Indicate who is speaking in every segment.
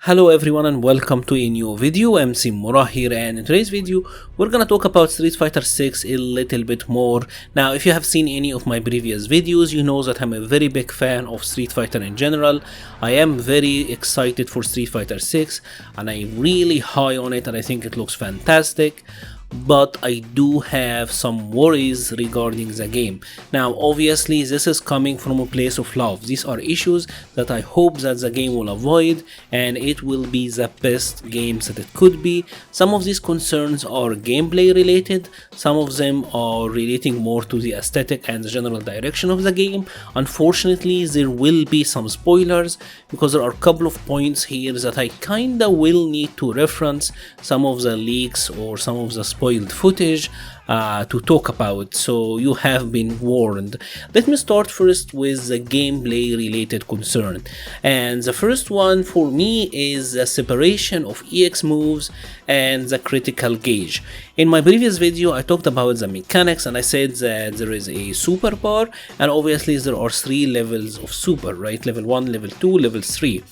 Speaker 1: Hello everyone and welcome to a new video. MC Murah here, and in today's video we're gonna talk about Street Fighter 6 a little bit more. Now, if you have seen any of my previous videos, you know that I'm a very big fan of Street Fighter in general. I am very excited for Street Fighter 6 and I'm really high on it and I think it looks fantastic. But I do have some worries regarding the game. Now obviously this is coming from a place of love. These are issues that I hope that the game will avoid and it will be the best games that it could be. Some of these concerns are gameplay related, some of them are relating more to the aesthetic and the general direction of the game. Unfortunately there will be some spoilers because there are a couple of points here that I kinda will need to reference some of the leaks or some of the spoiled footage to talk about, so you have been warned. Let me start first with the gameplay related concern, and the first one for me is the separation of EX moves and the critical gauge. In my previous video I talked about the mechanics and I said that there is a super bar and obviously there are three levels of super, right? Level 1, level 2, level 3,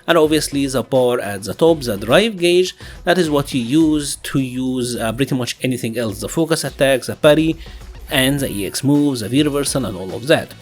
Speaker 1: and obviously the bar at the top, the drive gauge, that is what you use to use pretty much anything else, the focus attacks, the parry, and the EX moves, the V reversal, and all of that.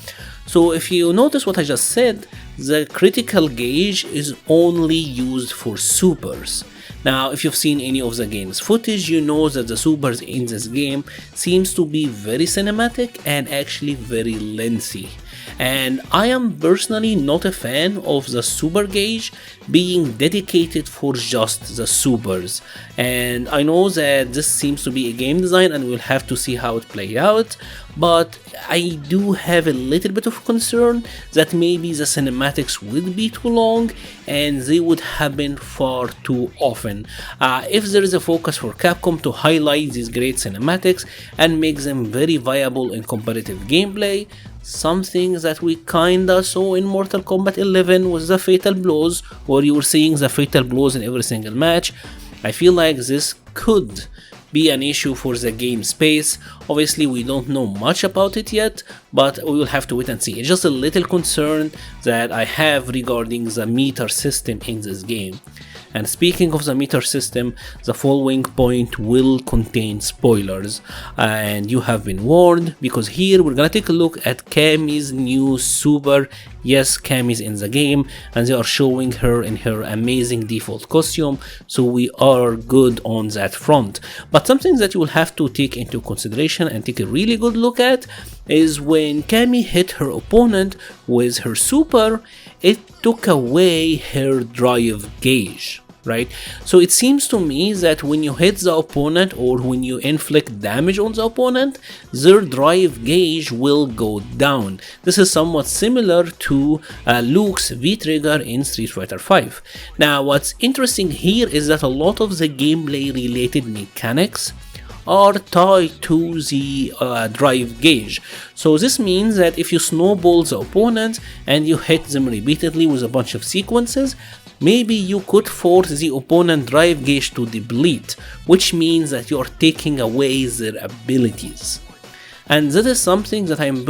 Speaker 1: So if you notice what I just said, the critical gauge is only used for supers. Now if you've seen any of the game's footage, you know that the supers in this game seems to be very cinematic and actually very lengthy. And I am personally not a fan of the super gauge being dedicated for just the supers, and I know that this seems to be a game design and we'll have to see how it play out, but I do have a little bit of concern that maybe the cinematics would be too long and they would happen far too often. If there is a focus for Capcom to highlight these great cinematics and make them very viable in competitive gameplay, something that we kinda saw in Mortal Kombat 11 with the fatal blows, where you were seeing the fatal blows in every single match, I feel like this could be an issue for the game space. Obviously we don't know much about it yet, but we will have to wait and see. It's just a little concern that I have regarding the meter system in this game. And speaking of the meter system, the following point will contain spoilers, and you have been warned, because here we're gonna take a look at Cammy's new super. Yes, Cammy's in the game and they are showing her in her amazing default costume, so we are good on that front. But something that you will have to take into consideration and take a really good look at is when Cammy hit her opponent with her super, it took away her drive gauge, right? So it seems to me that when you hit the opponent or when you inflict damage on the opponent, their drive gauge will go down. This is somewhat similar to Luke's V-trigger in Street Fighter 5. Now what's interesting here is that a lot of the gameplay related mechanics are tied to the drive gauge. So this means that if you snowball the opponent and you hit them repeatedly with a bunch of sequences, maybe you could force the opponent drive gauge to deplete, which means that you are taking away their abilities. And that is something that I'm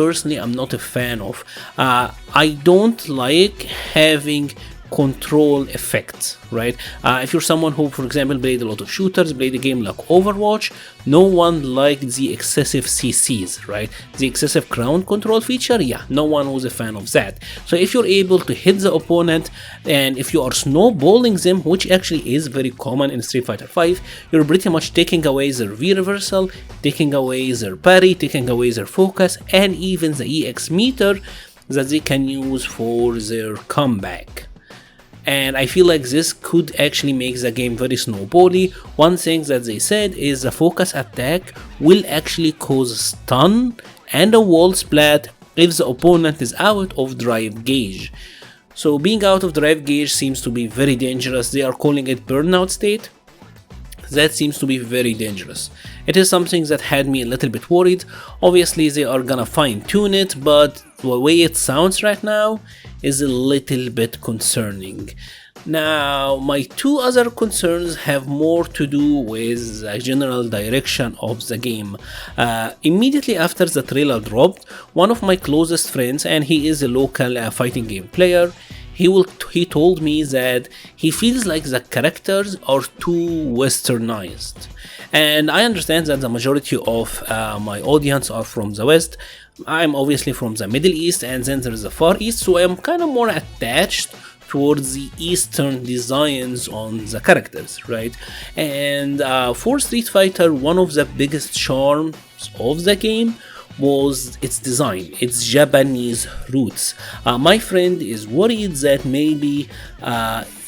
Speaker 1: not a fan of. I don't like having control effects, right? If you're someone who, for example, played a lot of shooters, played a game like Overwatch, no one liked the excessive CCs, right? The excessive crown control feature, yeah, no one was a fan of that. So if you're able to hit the opponent and if you are snowballing them, which actually is very common in Street Fighter 5, you're pretty much taking away their V reversal, taking away their parry, taking away their focus, and even the EX meter that they can use for their comeback. And I feel like this could actually make the game very snowbally. One thing that they said is the focus attack will actually cause stun and a wall splat if the opponent is out of drive gauge. So being out of drive gauge seems to be very dangerous. They are calling it burnout state. That seems to be very dangerous. It is something that had me a little bit worried. Obviously they are gonna fine tune it, but the way it sounds right now is a little bit concerning. Now my two other concerns have more to do with the general direction of the game. Immediately after the trailer dropped, one of my closest friends, and he is a local fighting game player, he told me that he feels like the characters are too westernized, and I understand that the majority of my audience are from the West. I'm obviously from the Middle East, and then there's the Far East, so I'm kind of more attached towards the Eastern designs on the characters, right? And for Street Fighter, one of the biggest charms of the game was its design, its Japanese roots. My friend is worried that maybe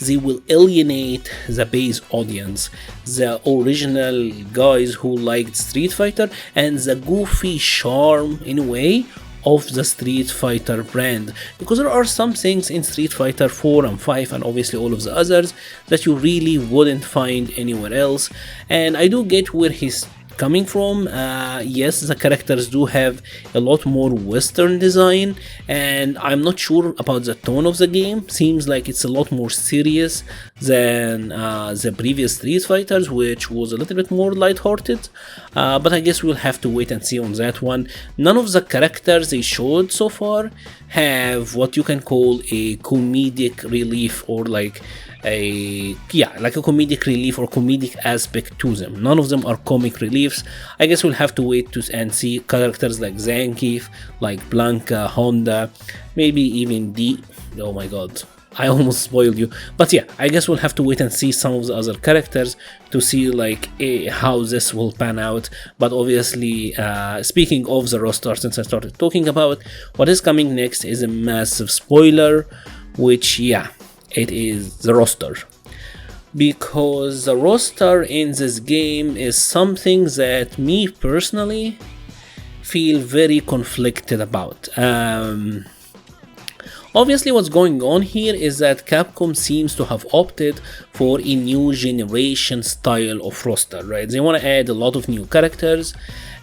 Speaker 1: they will alienate the base audience, the original guys who liked Street Fighter, and the goofy charm in a way of the Street Fighter brand, because there are some things in Street Fighter 4 and 5 and obviously all of the others that you really wouldn't find anywhere else. And I do get where he's coming from. Yes, the characters do have a lot more Western design, and I'm not sure about the tone of the game. Seems like it's a lot more serious than the previous Street Fighters, which was a little bit more lighthearted. But I guess we'll have to wait and see on that one. None of the characters they showed so far have what you can call a comedic relief, or like a comedic relief or comedic aspect to them. None of them are comic reliefs. I guess we'll have to wait and see characters like Zangief, like Blanca, Honda, maybe even D. Oh my god, I almost spoiled you. But yeah, I guess we'll have to wait and see some of the other characters to see like how this will pan out. But obviously, speaking of the roster, since I started talking about what is coming next, is a massive spoiler, which it is the roster. Because the roster in this game is something that me personally feel very conflicted about. Obviously, what's going on here is that Capcom seems to have opted for a new generation style of roster, right? They want to add a lot of new characters,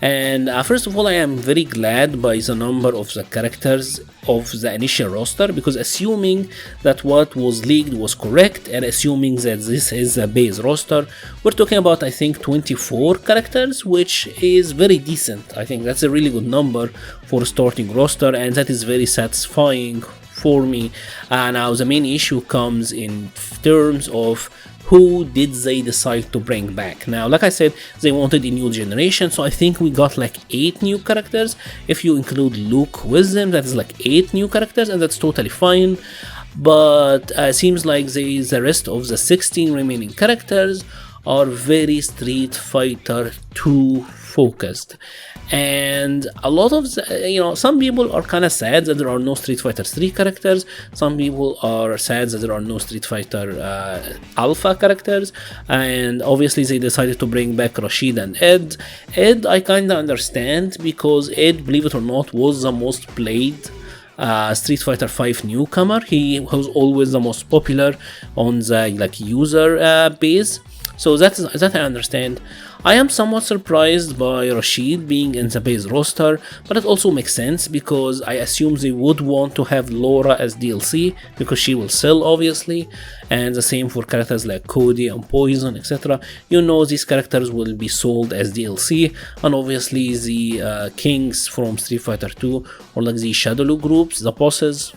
Speaker 1: and first of all, I am very glad by the number of the characters of the initial roster, because assuming that what was leaked was correct, and assuming that this is a base roster, we're talking about, I think, 24 characters, which is very decent. I think that's a really good number for a starting roster, and that is very satisfying for me. Now the main issue comes in terms of who did they decide to bring back. Now, like I said, they wanted a new generation, so I think we got like 8 new characters. If you include Luke with them, that is like 8 new characters, and that's totally fine. But seems like the rest of the 16 remaining characters are very Street Fighter 2 focused. And a lot of some people are kind of sad that there are no Street Fighter 3 characters. Some people are sad that there are no Street Fighter Alpha characters, and obviously they decided to bring back Rashid and Ed. Ed I kind of understand, because Ed, believe it or not, was the most played Street Fighter 5 newcomer. He was always the most popular on the user base, so that I understand. I am somewhat surprised by Rashid being in the base roster, but it also makes sense because I assume they would want to have Laura as DLC because she will sell, obviously, and the same for characters like Cody and Poison, etc. You know, these characters will be sold as DLC, and obviously the kings from Street Fighter 2, or like the Shadowloo groups, the bosses.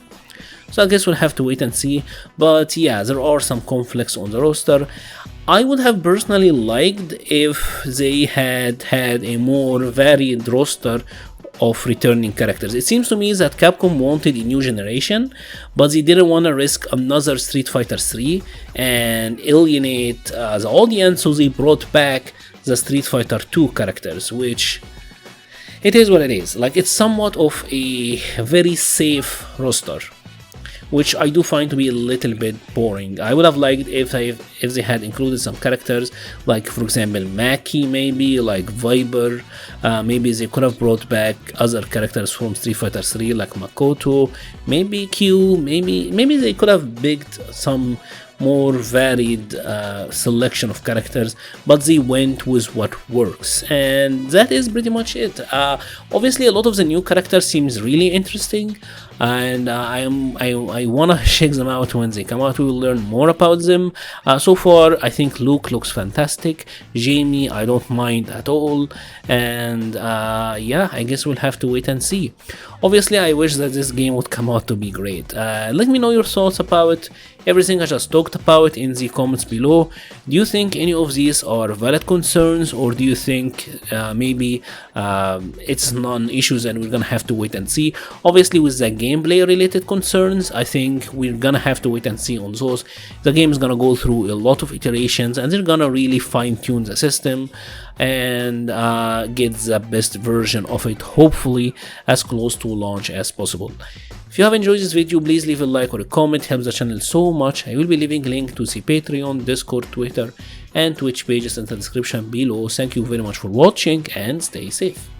Speaker 1: So I guess we'll have to wait and see, but yeah, there are some conflicts on the roster. I would have personally liked if they had a more varied roster of returning characters. It seems to me that Capcom wanted a new generation, but they didn't want to risk another Street Fighter 3 and alienate the audience, so they brought back the Street Fighter 2 characters, which it is what it is. Like, it's somewhat of a very safe roster, which I do find to be a little bit boring. I would have liked if they had included some characters, like for example Maki, maybe like Viper. Maybe they could have brought back other characters from Street Fighter 3 like Makoto, maybe Q, maybe they could have bigged some more varied selection of characters, but they went with what works, and that is pretty much it. Obviously, a lot of the new characters seems really interesting, and I wanna check them out when they come out. We will learn more about them. So far, I think Luke looks fantastic. Jamie, I don't mind at all, and yeah, I guess we'll have to wait and see. Obviously, I wish that this game would come out to be great. Let me know your thoughts about everything I just talked about in the comments below. Do you think any of these are valid concerns, or do you think maybe it's non-issues and we're gonna have to wait and see? Obviously, with the gameplay related concerns, I think we're gonna have to wait and see on those. The game is gonna go through a lot of iterations, and they're gonna really fine-tune the system and get the best version of it, hopefully as close to launch as possible. If you have enjoyed this video, please leave a like or a comment, helps the channel so much. I will be leaving a link to the Patreon, Discord, Twitter and Twitch pages in the description below. Thank you very much for watching and stay safe.